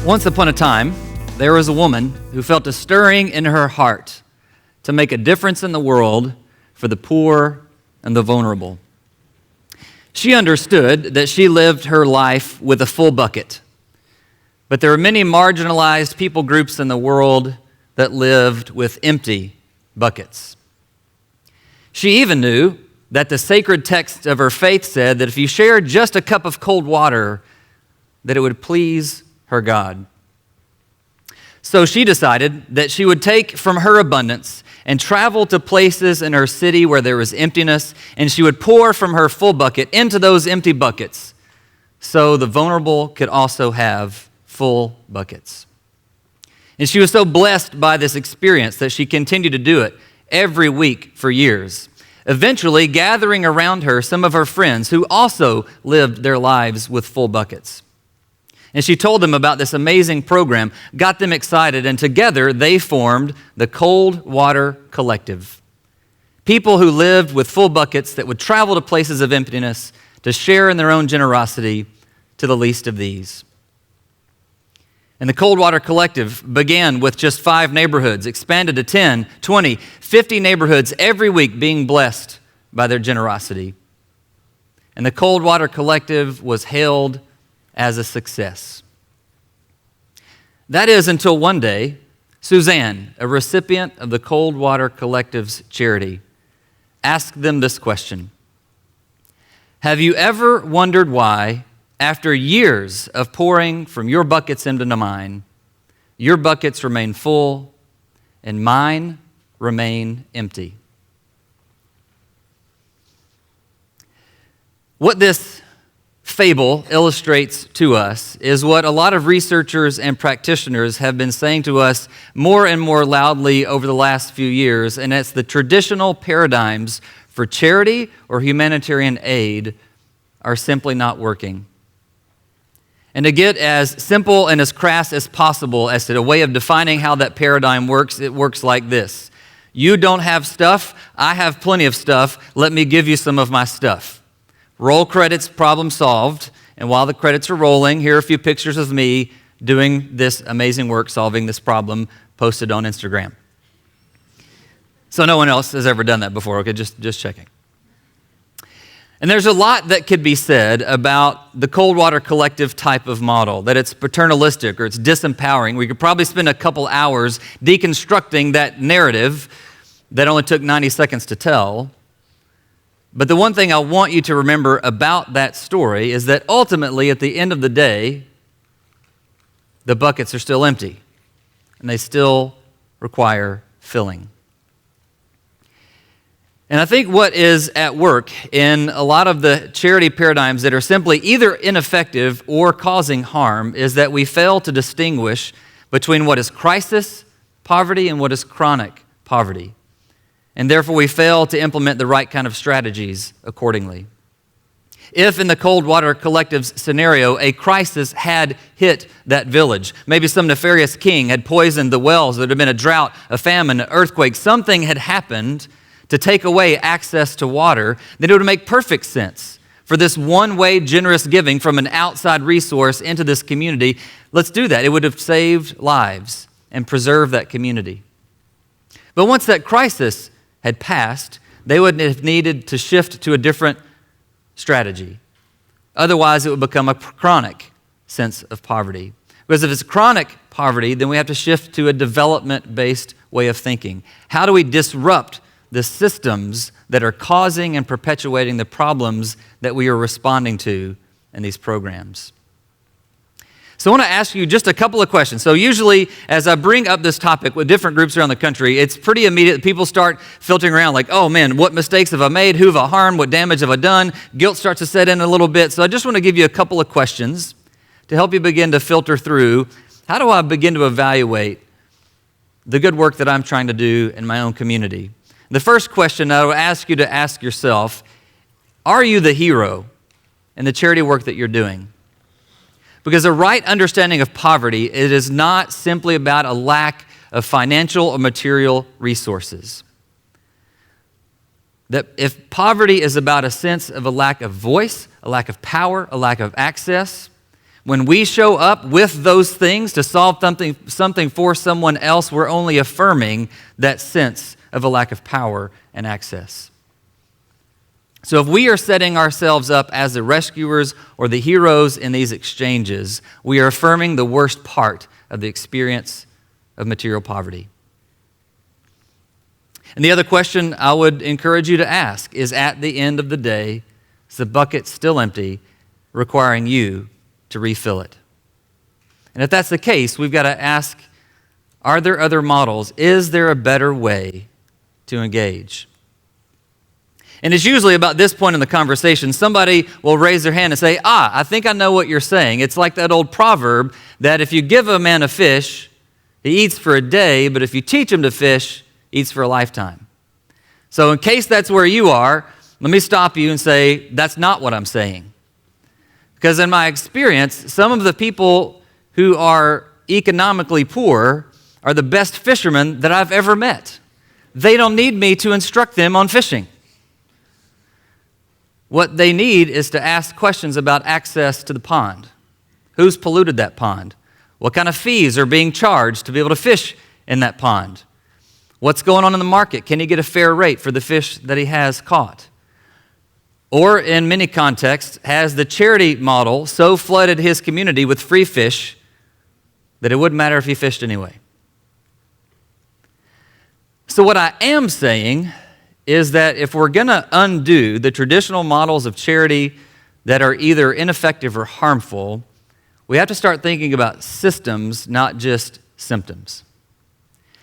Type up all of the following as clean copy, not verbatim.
Once upon a time, there was a woman who felt a stirring in her heart to make a difference in the world for the poor and the vulnerable. She understood that she lived her life with a full bucket, but there were many marginalized people groups in the world that lived with empty buckets. She even knew that the sacred text of her faith said that if you shared just a cup of cold water, that it would please her God. So she decided that she would take from her abundance and travel to places in her city where there was emptiness, and she would pour from her full bucket into those empty buckets so the vulnerable could also have full buckets. And she was so blessed by this experience that she continued to do it every week for years, eventually gathering around her some of her friends who also lived their lives with full buckets. And she told them about this amazing program, got them excited, and together they formed the Cold Water Collective. People who lived with full buckets that would travel to places of emptiness to share in their own generosity to the least of these. And the Cold Water Collective began with just 5 neighborhoods, expanded to 10, 20, 50 neighborhoods every week being blessed by their generosity. And the Cold Water Collective was hailed as a success. That is until one day, Suzanne, a recipient of the Cold Water Collective's charity, asked them this question: have you ever wondered why, after years of pouring from your buckets into mine, your buckets remain full and mine remain empty? What this fable illustrates to us is what a lot of researchers and practitioners have been saying to us more and more loudly over the last few years, and it's the traditional paradigms for charity or humanitarian aid are simply not working. And to get as simple and as crass as possible as to a way of defining how that paradigm works, it works like this: you don't have stuff, I have plenty of stuff, let me give you some of my stuff. Roll credits, problem solved. And while the credits are rolling, here are a few pictures of me doing this amazing work, solving this problem, posted on Instagram. So no one else has ever done that before, okay? Just checking. And there's a lot that could be said about the Cold Water Collective type of model, that it's paternalistic or it's disempowering. We could probably spend a couple hours deconstructing that narrative that only took 90 seconds to tell. But the one thing I want you to remember about that story is that ultimately, at the end of the day, the buckets are still empty, and they still require filling. And I think what is at work in a lot of the charity paradigms that are simply either ineffective or causing harm is that we fail to distinguish between what is crisis poverty and what is chronic poverty. And therefore, we fail to implement the right kind of strategies accordingly. If in the Cold Water Collective's scenario, a crisis had hit that village, maybe some nefarious king had poisoned the wells, there had been a drought, a famine, an earthquake, something had happened to take away access to water, then it would make perfect sense for this one-way generous giving from an outside resource into this community. Let's do that. It would have saved lives and preserved that community. But once that crisis had passed, they would have needed to shift to a different strategy. Otherwise, it would become a chronic sense of poverty. Because if it's chronic poverty, then we have to shift to a development-based way of thinking. How do we disrupt the systems that are causing and perpetuating the problems that we are responding to in these programs? So I want to ask you just a couple of questions. So usually, as I bring up this topic with different groups around the country, it's pretty immediate. People start filtering around like, oh man, what mistakes have I made? Who have I harmed? What damage have I done? Guilt starts to set in a little bit. So I just want to give you a couple of questions to help you begin to filter through, how do I begin to evaluate the good work that I'm trying to do in my own community? The first question I will ask you to ask yourself, are you the hero in the charity work that you're doing? Because a right understanding of poverty, it is not simply about a lack of financial or material resources. That if poverty is about a sense of a lack of voice, a lack of power, a lack of access, When we show up with those things to solve something for someone else, we're only affirming that sense of a lack of power and access. So if we are setting ourselves up as the rescuers or the heroes in these exchanges, we are affirming the worst part of the experience of material poverty. And the other question I would encourage you to ask is, at the end of the day, is the bucket still empty, requiring you to refill it? And if that's the case, we've got to ask, are there other models? Is there a better way to engage? And it's usually about this point in the conversation, somebody will raise their hand and say, I think I know what you're saying. It's like that old proverb that if you give a man a fish, he eats for a day, but if you teach him to fish, he eats for a lifetime. So in case that's where you are, let me stop you and say, that's not what I'm saying. Because in my experience, some of the people who are economically poor are the best fishermen that I've ever met. They don't need me to instruct them on fishing. What they need is to ask questions about access to the pond. Who's polluted that pond? What kind of fees are being charged to be able to fish in that pond? What's going on in the market? Can he get a fair rate for the fish that he has caught? Or in many contexts, has the charity model so flooded his community with free fish that it wouldn't matter if he fished anyway? So what I am saying is that if we're going to undo the traditional models of charity that are either ineffective or harmful, we have to start thinking about systems, not just symptoms.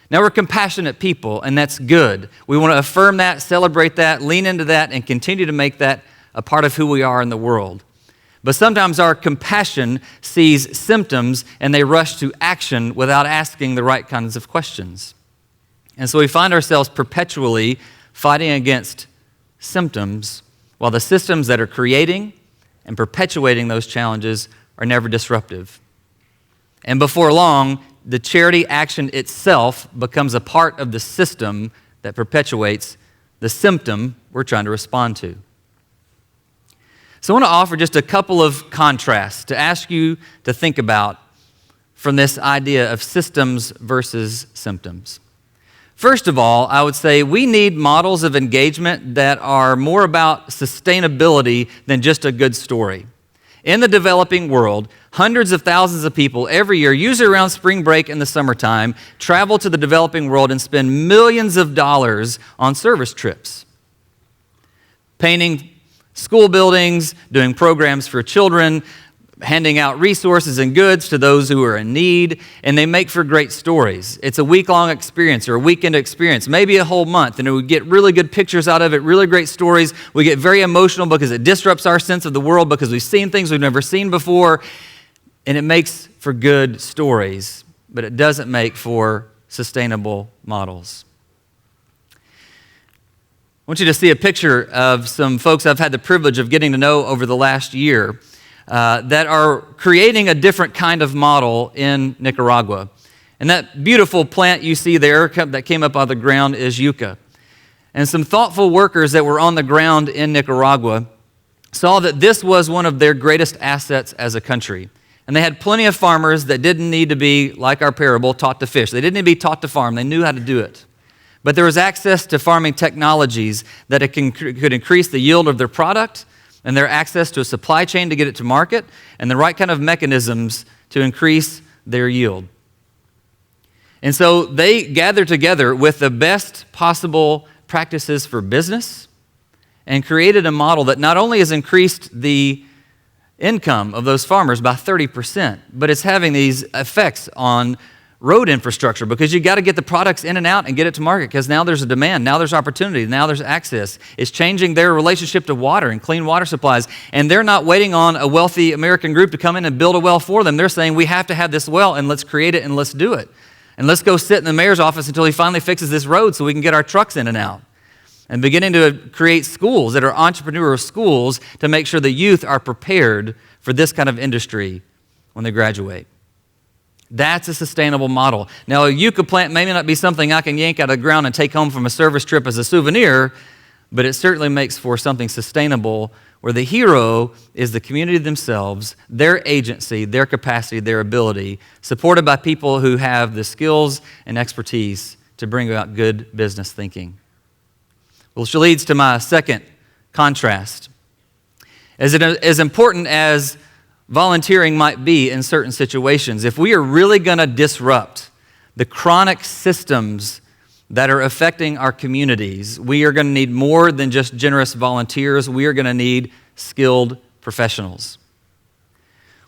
Now, we're compassionate people, and that's good. We want to affirm that, celebrate that, lean into that, and continue to make that a part of who we are in the world. But sometimes our compassion sees symptoms, and they rush to action without asking the right kinds of questions. And so we find ourselves perpetually fighting against symptoms, while the systems that are creating and perpetuating those challenges are never disruptive. And before long, the charity action itself becomes a part of the system that perpetuates the symptom we're trying to respond to. So I want to offer just a couple of contrasts to ask you to think about from this idea of systems versus symptoms. First of all, I would say we need models of engagement that are more about sustainability than just a good story. In the developing world, hundreds of thousands of people every year, usually around spring break in the summertime, travel to the developing world and spend millions of dollars on service trips. Painting school buildings, doing programs for children, handing out resources and goods to those who are in need, and they make for great stories. It's a week-long experience or a weekend experience, maybe a whole month, and we get really good pictures out of it, really great stories. We get very emotional because it disrupts our sense of the world because we've seen things we've never seen before, and it makes for good stories, but it doesn't make for sustainable models. I want you to see a picture of some folks I've had the privilege of getting to know over the last year that are creating a different kind of model in Nicaragua. And that beautiful plant you see there that came up out of the ground is yucca. And some thoughtful workers that were on the ground in Nicaragua saw that this was one of their greatest assets as a country. And they had plenty of farmers that didn't need to be, like our parable, taught to fish. They didn't need to be taught to farm. They knew how to do it. But there was access to farming technologies that could increase the yield of their product, and their access to a supply chain to get it to market, and the right kind of mechanisms to increase their yield. And so they gathered together with the best possible practices for business and created a model that not only has increased the income of those farmers by 30%, but it's having these effects on road infrastructure because you got to get the products in and out and get it to market because now there's a demand, now there's opportunity, now there's access. It's changing their relationship to water and clean water supplies, and they're not waiting on a wealthy American group to come in and build a well for them. They're saying we have to have this well and let's create it and let's do it. And let's go sit in the mayor's office until he finally fixes this road so we can get our trucks in and out. And beginning to create schools that are entrepreneurial schools to make sure the youth are prepared for this kind of industry when they graduate. That's a sustainable model. Now, a yucca plant may not be something I can yank out of the ground and take home from a service trip as a souvenir, but it certainly makes for something sustainable where the hero is the community themselves, their agency, their capacity, their ability, supported by people who have the skills and expertise to bring about good business thinking. Which leads to my second contrast. As important as volunteering might be in certain situations, if we are really going to disrupt the chronic systems that are affecting our communities, we are going to need more than just generous volunteers. We are going to need skilled professionals.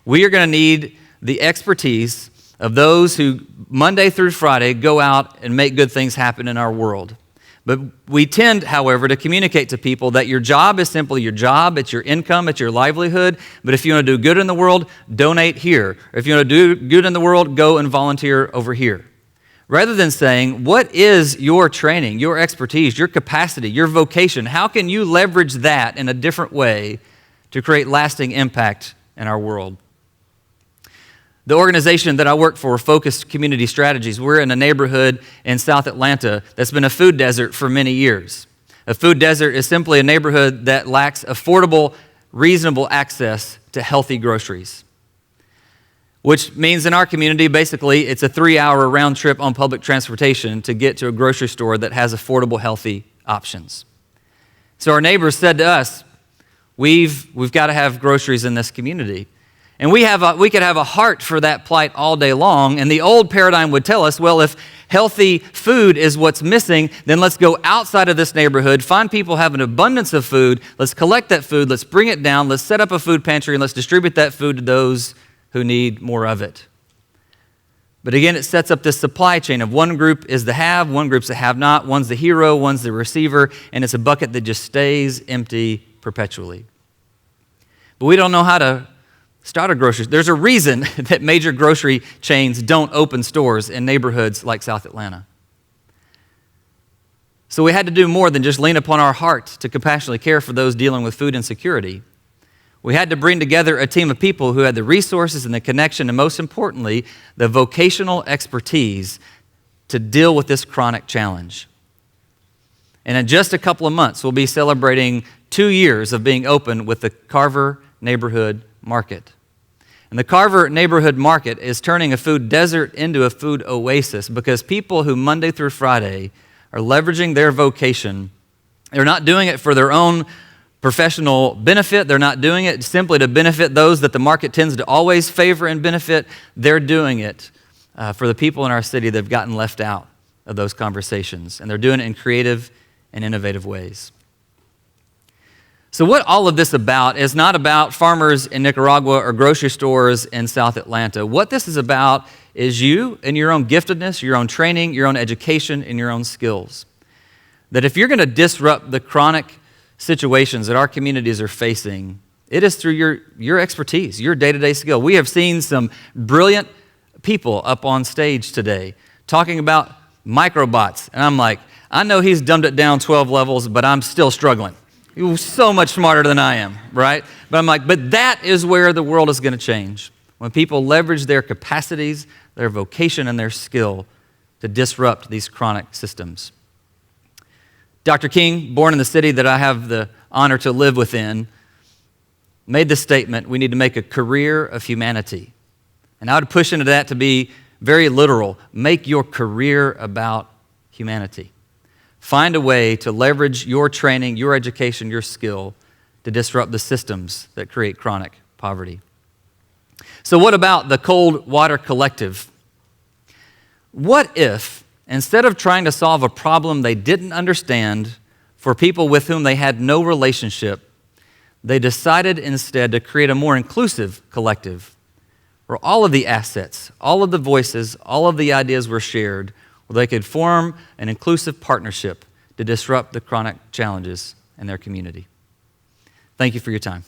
We are going to need the expertise of those who Monday through Friday go out and make good things happen in our world. But we tend, however, to communicate to people that your job is simply your job, it's your income, it's your livelihood, but if you want to do good in the world, donate here. Or if you want to do good in the world, go and volunteer over here. Rather than saying, what is your training, your expertise, your capacity, your vocation? How can you leverage that in a different way to create lasting impact in our world? The organization that I work for, Focused Community Strategies, we're in a neighborhood in South Atlanta that's been a food desert for many years. A food desert is simply a neighborhood that lacks affordable, reasonable access to healthy groceries. Which means in our community, basically, it's a 3-hour round trip on public transportation to get to a grocery store that has affordable, healthy options. So our neighbors said to us, we've got to have groceries in this community. And we could have a heart for that plight all day long, and the old paradigm would tell us, well, if healthy food is what's missing, then let's go outside of this neighborhood, find people have an abundance of food, let's collect that food, let's bring it down, let's set up a food pantry, and let's distribute that food to those who need more of it. But again, it sets up this supply chain of one group is the have, one group's the have-not, one's the hero, one's the receiver, and it's a bucket that just stays empty perpetually. But we don't know how to start a grocery. There's a reason that major grocery chains don't open stores in neighborhoods like South Atlanta. So we had to do more than just lean upon our heart to compassionately care for those dealing with food insecurity. We had to bring together a team of people who had the resources and the connection, and most importantly, the vocational expertise to deal with this chronic challenge. And in just a couple of months, we'll be celebrating 2 years of being open with the Carver Neighborhood Market. And the Carver Neighborhood Market is turning a food desert into a food oasis because people who Monday through Friday are leveraging their vocation, they're not doing it for their own professional benefit. They're not doing it simply to benefit those that the market tends to always favor and benefit. They're doing it for the people in our city that have gotten left out of those conversations. And they're doing it in creative and innovative ways. So what all of this about is not about farmers in Nicaragua or grocery stores in South Atlanta. What this is about is you and your own giftedness, your own training, your own education, and your own skills. That if you're going to disrupt the chronic situations that our communities are facing, it is through your expertise, your day-to-day skill. We have seen some brilliant people up on stage today talking about microbots. And I'm like, I know he's dumbed it down 12 levels, but I'm still struggling. He was so much smarter than I am, right? But I'm like, but that is where the world is going to change. When people leverage their capacities, their vocation, and their skill to disrupt these chronic systems. Dr. King, born in the city that I have the honor to live within, made the statement, we need to make a career of humanity. And I would push into that to be very literal. Make your career about humanity. Find a way to leverage your training, your education, your skill to disrupt the systems that create chronic poverty. So what about the Cold Water Collective? What if, instead of trying to solve a problem they didn't understand for people with whom they had no relationship, they decided instead to create a more inclusive collective where all of the assets, all of the voices, all of the ideas were shared, where they could form an inclusive partnership to disrupt the chronic challenges in their community. Thank you for your time.